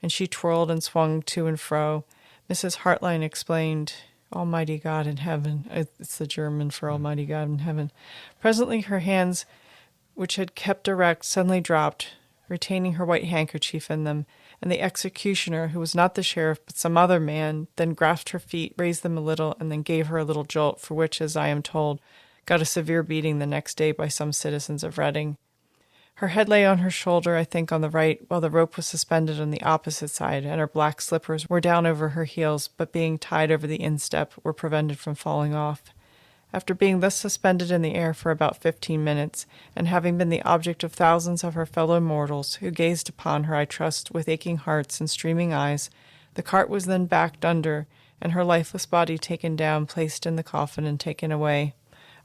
and she twirled and swung to and fro. Mrs. Hartline explained, Almighty God in heaven. It's the German for Almighty God in heaven. Presently her hands, which had kept erect, suddenly dropped, retaining her white handkerchief in them, and the executioner, who was not the sheriff but some other man, then grasped her feet, raised them a little, and then gave her a little jolt, for which, as I am told, got a severe beating the next day by some citizens of Reading. Her head lay on her shoulder, I think on the right, while the rope was suspended on the opposite side, and her black slippers were down over her heels, but being tied over the instep, were prevented from falling off. After being thus suspended in the air for about 15 minutes, and having been the object of thousands of her fellow mortals, who gazed upon her, I trust, with aching hearts and streaming eyes, the cart was then backed under, and her lifeless body taken down, placed in the coffin, and taken away.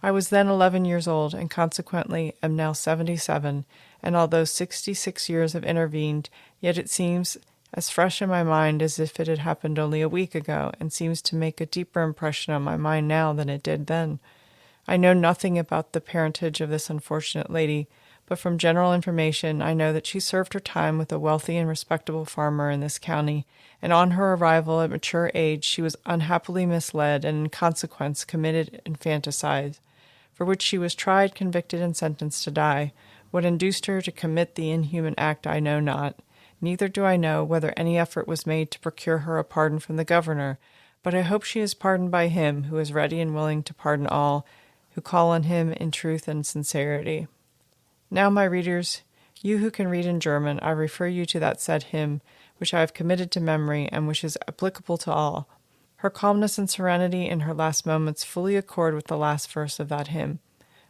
I was then 11 years old, and consequently am now 77, and although 66 years have intervened, yet it seems as fresh in my mind as if it had happened only a week ago, and seems to make a deeper impression on my mind now than it did then. I know nothing about the parentage of this unfortunate lady, but from general information I know that she served her time with a wealthy and respectable farmer in this county, and on her arrival at mature age she was unhappily misled, and in consequence committed infanticide, for which she was tried, convicted, and sentenced to die. What induced her to commit the inhuman act I know not. Neither do I know whether any effort was made to procure her a pardon from the governor, but I hope she is pardoned by him, who is ready and willing to pardon all who call on him in truth and sincerity. Now, my readers, you who can read in German, I refer you to that said hymn, which I have committed to memory, and which is applicable to all. Her calmness and serenity in her last moments fully accord with the last verse of that hymn.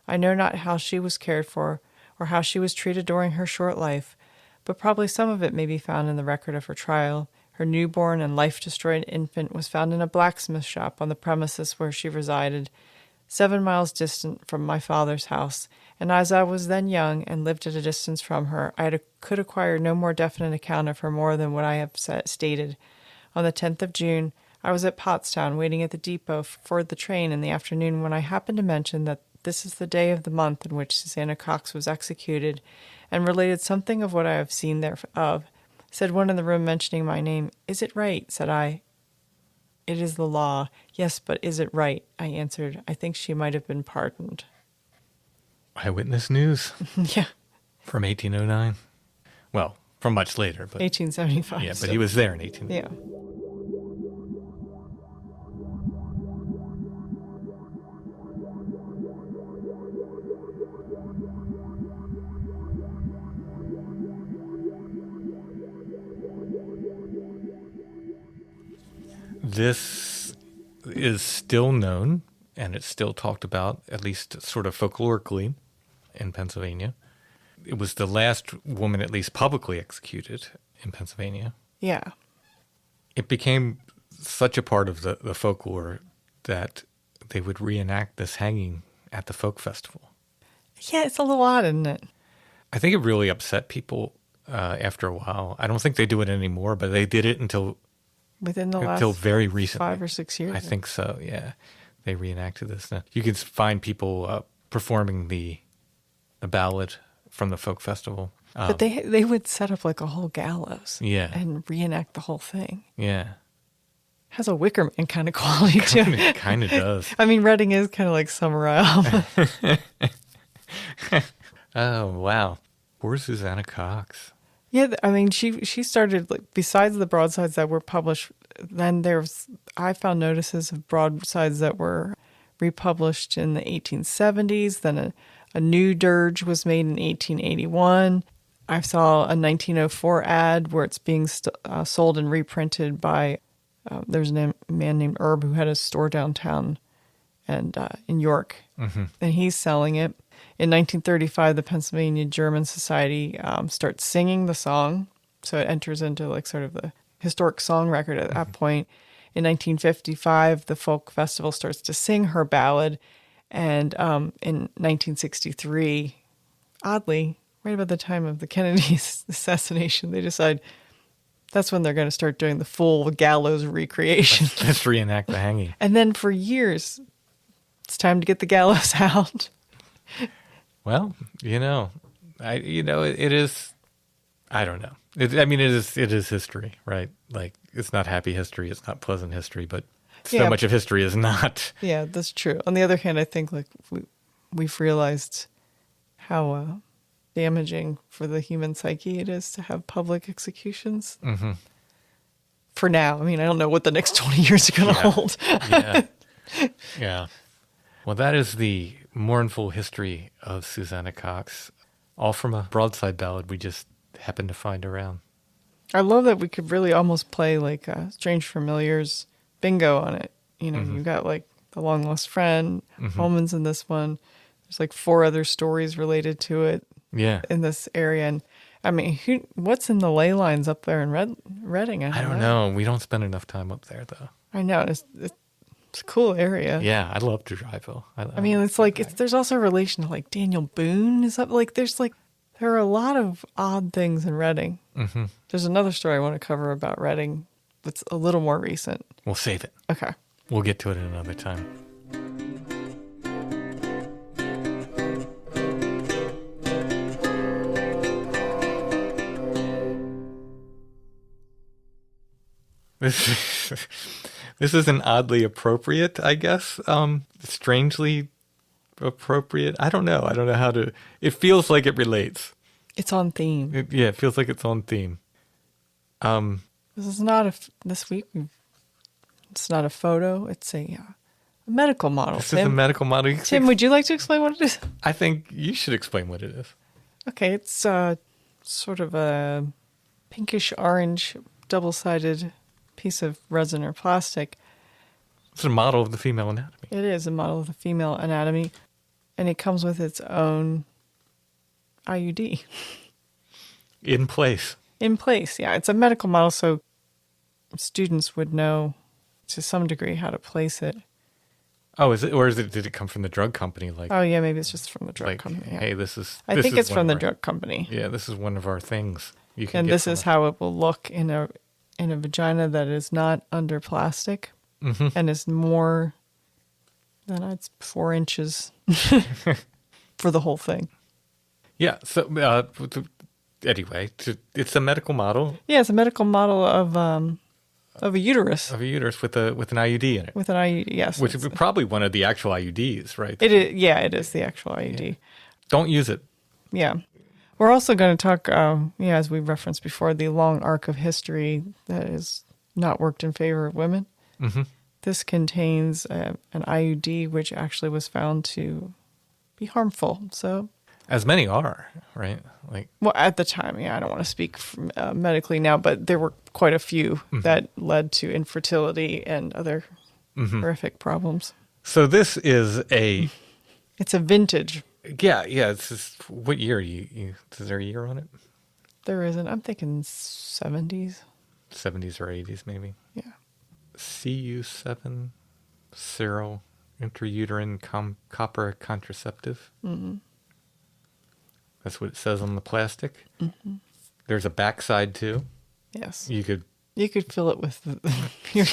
I know not how she was cared for, or how she was treated during her short life, but probably some of it may be found in the record of her trial. Her newborn and life-destroyed infant was found in a blacksmith shop on the premises where she resided, 7 miles distant from my father's house, and as I was then young and lived at a distance from her, could acquire no more definite account of her more than what I have stated. On the 10th of June, I was at Pottstown waiting at the depot for the train in the afternoon, when I happened to mention that this is the day of the month in which Susanna Cox was executed, and related something of what I have seen thereof. Said one in the room, mentioning my name, "Is it right?" said I. "It is the law." "Yes, but is it right?" I answered. I think she might have been pardoned. Eyewitness News. Yeah. From 1809. Well, from much later, but 1875. yeah, but he was there in 18. Yeah. This is still known, and it's still talked about, at least sort of folklorically, in Pennsylvania. It was the last woman, at least publicly executed in Pennsylvania. Yeah. It became such a part of the folklore that they would reenact this hanging at the folk festival. Yeah, it's a little odd, isn't it? I think it really upset people after a while. I don't think they do it anymore, but they did it until very recently. 5 or 6 years. I think so, yeah. They reenacted this. Now, you can find people performing the ballad from the folk festival. But they would set up like a whole gallows. Yeah. And reenact the whole thing. Yeah. Has a Wicker Man kind of quality to it. It kind of does. I mean, Reading is kind of like Summer Isle. Oh, wow. Poor Susanna Cox. Yeah, I mean, she started, like, besides the broadsides that were published, then I found notices of broadsides that were republished in the 1870s. Then a new dirge was made in 1881. I saw a 1904 ad where it's being sold and reprinted by, there's a man named Herb who had a store downtown and in York, and he's selling it. In 1935, the Pennsylvania German Society starts singing the song, so it enters into like sort of the historic song record at that point. In 1955, the folk festival starts to sing her ballad, and in 1963, oddly, right about the time of the Kennedy assassination, they decide that's when they're going to start doing the full gallows recreation. Let's reenact the hanging. And then for years, it's time to get the gallows out. Well, it is, I don't know. It is history, right? Like, it's not happy history. It's not pleasant history, but so much of history is not. Yeah, that's true. On the other hand, I think like we've realized how damaging for the human psyche it is to have public executions. Mm-hmm. For now. I mean, I don't know what the next 20 years are going to hold. Yeah. Yeah. Well, that is the mournful history of Susanna Cox, all from a broadside ballad we just happened to find around. I love that we could really almost play like Strange Familiars bingo on it. You know, you've got like The Long Lost Friend, Holman's in this one. There's like 4 other stories related to it in this area. And I mean, what's in the ley lines up there in Reading? I don't know. We don't spend enough time up there, though. I know. It's a cool area. Yeah, I'd love to drive, though. I mean, it's like, there's also a relation to like Daniel Boone. Is up like, there are a lot of odd things in Reading. Mm-hmm. There's another story I want to cover about Reading that's a little more recent. We'll save it. Okay. We'll get to it another time. This isn't oddly appropriate, I guess. Strangely appropriate. I don't know. I don't know how to. It feels like it relates. It's on theme. It feels like it's on theme. This is not this week. It's not a photo. It's a medical model. This is a medical model. Tim, would you like to explain what it is? I think you should explain what it is. Okay, it's sort of a pinkish orange double-sided piece of resin or plastic. It's a model of the female anatomy. It is a model of the female anatomy, and it comes with its own IUD. In place. In place, yeah. It's a medical model, so students would know to some degree how to place it. Oh, is it? Did it come from the drug company? Like, oh yeah, maybe it's just from the drug company. Yeah. Hey, this is. I think it's from the drug company. Yeah, this is one of our things. You can. And this is how it will look in a vagina that is not under plastic and is more than it's 4 inches for the whole thing. Yeah. So anyway, it's a medical model. Yeah, it's a medical model of a uterus. Of a uterus with an IUD in it. With an IUD, yes. Which is probably one of the actual IUDs, right? It is. Yeah, it is the actual IUD. Yeah. Don't use it. Yeah. We're also going to talk, as we referenced before, the long arc of history that has not worked in favor of women. Mm-hmm. This contains an IUD which actually was found to be harmful. So, as many are, right? Well, at the time, yeah. I don't want to speak medically now, but there were quite a few that led to infertility and other horrific problems. So this is It's a vintage. Yeah. It's just, what year is there a year on it? There isn't. I'm thinking 70s. 70s or 80s, maybe. Yeah. CU7 Serum Intrauterine Copper Contraceptive. Mm-hmm. That's what it says on the plastic. Mm-hmm. There's a backside too. Yes. You could fill it with your...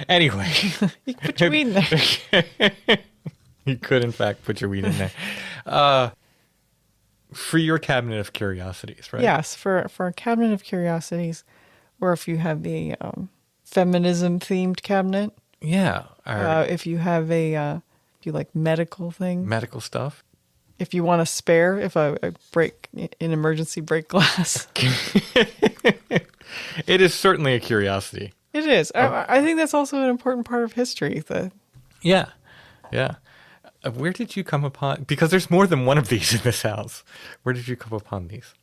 Anyway. You could put your weed in there. You could, in fact, put your weed in there. For your cabinet of curiosities, right? Yes, for a cabinet of curiosities, or if you have the feminism-themed cabinet. Yeah. If you have if you like medical things. Medical stuff. If you want a spare, if an emergency break glass. It is certainly a curiosity. It is. I think that's also an important part of history. Yeah. Where did you come upon... Because there's more than one of these in this house. Where did you come upon these?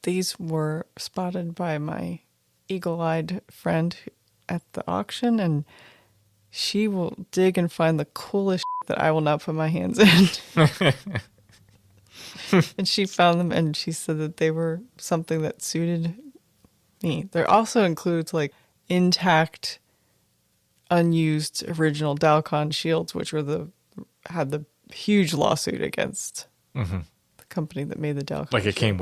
These were spotted by my eagle-eyed friend at the auction, and she will dig and find the coolest that I will not put my hands in. And she found them, and she said that they were something that suited me. There also includes like intact, unused original Dalcon shields, which had the huge lawsuit against the company that made the Dalcon. Like it came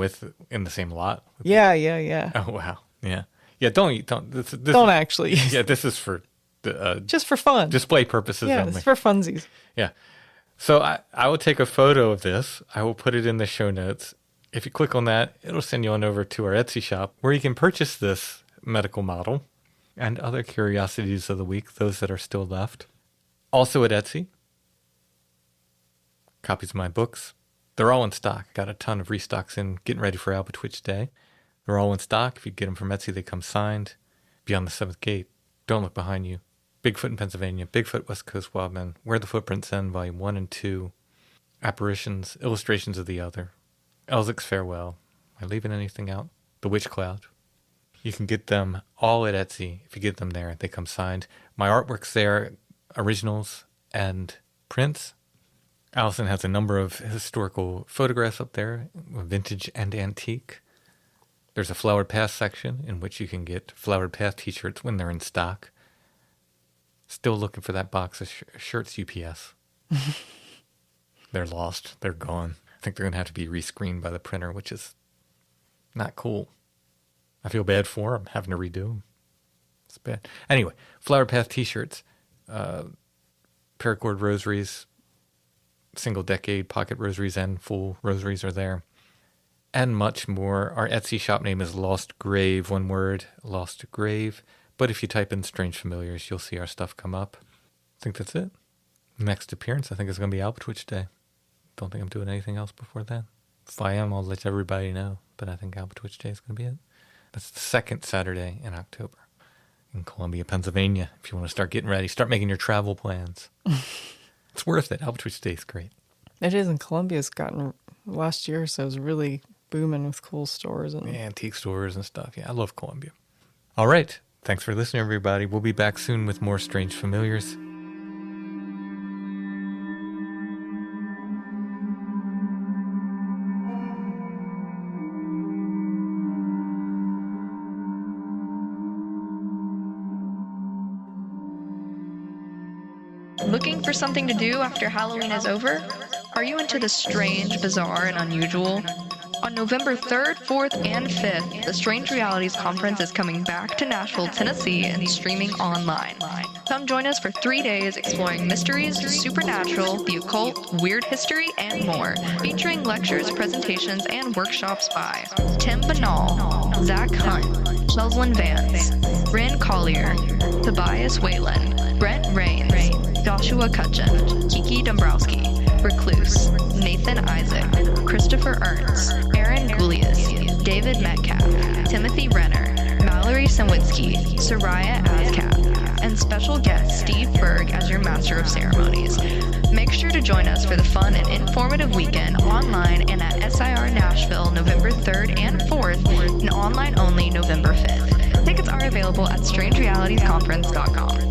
in the same lot? Yeah. Oh, wow. Yeah. Yeah, don't. Don't actually. Yeah, this is for... just for fun. Display purposes only. Yeah, it's for funsies. Yeah. So I will take a photo of this. I will put it in the show notes. If you click on that, it'll send you on over to our Etsy shop where you can purchase this medical model and other curiosities of the week, those that are still left. Also at Etsy, copies of my books. They're all in stock. Got a ton of restocks in, getting ready for Alba Twitch Day. They're all in stock. If you get them from Etsy, they come signed. Beyond the Seventh Gate, Don't Look Behind You, Bigfoot in Pennsylvania, Bigfoot West Coast Wildman, Where the Footprints End, Volume 1 and 2, Apparitions, Illustrations of the Other, Elzic's Farewell. Am I leaving anything out? The Witch Cloud. You can get them all at Etsy. If you get them there, they come signed. My artwork's there, originals and prints. Alison has a number of historical photographs up there, vintage and antique. There's a Flowered Path section in which you can get Flowered Path t-shirts when they're in stock. Still looking for that box of shirts, UPS. They're lost. They're gone. I think they're going to have to be rescreened by the printer, which is not cool. I feel bad for them, having to redo them. It's bad. Anyway, Flowered Path t-shirts, paracord rosaries, single decade pocket rosaries and full rosaries are there. And much more. Our Etsy shop name is Lost Grave, one word, Lost Grave. But if you type in Strange Familiars, you'll see our stuff come up. I think that's it. Next appearance, I think, is going to be Alba Twitch Day. Don't think I'm doing anything else before that. If I am, I'll let everybody know. But I think Alba Twitch Day is going to be it. That's the second Saturday in October in Columbia, Pennsylvania. If you want to start getting ready, start making your travel plans. It's worth it. Alba Twitch Day is great. It is, and Columbia's gotten, last year or so, it was really booming with cool stores. And antique stores and stuff. Yeah, I love Columbia. All right. Thanks for listening, everybody. We'll be back soon with more Strange Familiars. Looking for something to do after Halloween is over? Are you into the strange, bizarre, and unusual? On November 3rd, 4th, and 5th, the Strange Realities Conference is coming back to Nashville, Tennessee, and streaming online. Come join us for 3 days exploring mysteries, supernatural, the occult, weird history, and more, featuring lectures, presentations, and workshops by Tim Banal, Zach Hunt, Cheslin Vance, Ren Collier, Tobias Whalen, Brent Rains, Joshua Cutchin, Kiki Dombrowski, Recluse, Nathan Isaac, Christopher Ernst, Aaron Goulias, David Metcalf, Timothy Renner, Mallory Sawinski, Soraya Ascap, and special guest Steve Berg as your Master of Ceremonies. Make sure to join us for the fun and informative weekend online and at SIR Nashville November 3rd and 4th and online only November 5th. Tickets are available at strangerealitiesconference.com.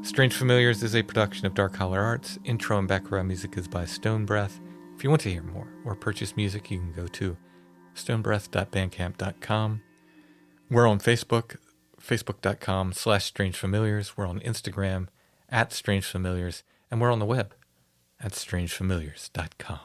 Strange Familiars is a production of Dark Holler Arts. Intro and background music is by Stone Breath. If you want to hear more or purchase music, you can go to stonebreath.bandcamp.com. We're on Facebook, facebook.com/strangefamiliars. We're on Instagram @strangefamiliars. And we're on the web at strangefamiliars.com.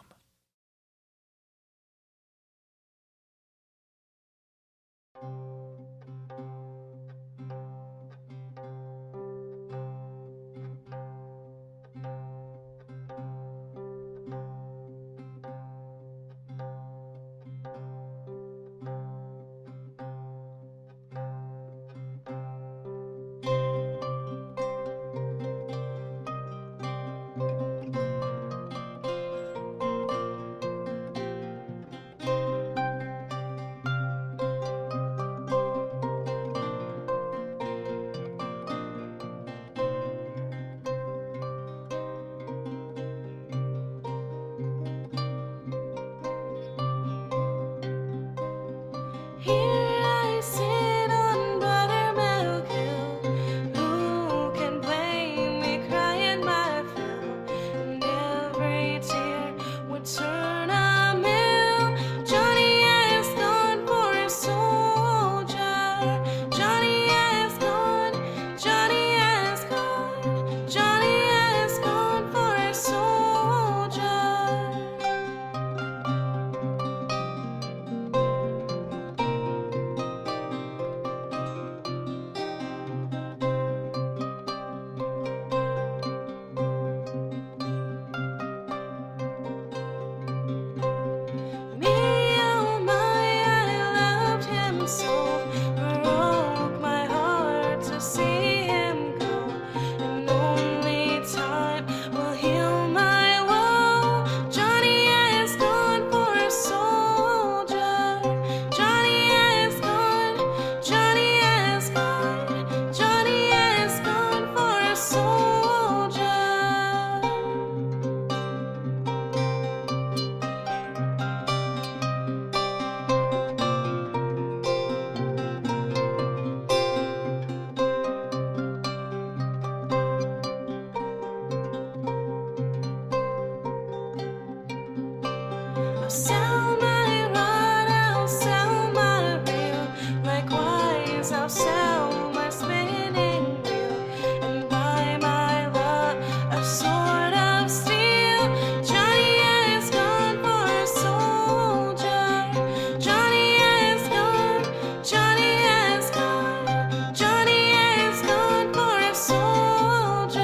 sell my rod, I'll sell my reel. Likewise, I'll sell my spinning wheel and buy my love a sword of steel. Johnny has gone for a soldier. Johnny has gone. Johnny has gone. Johnny has gone for a soldier.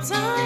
Time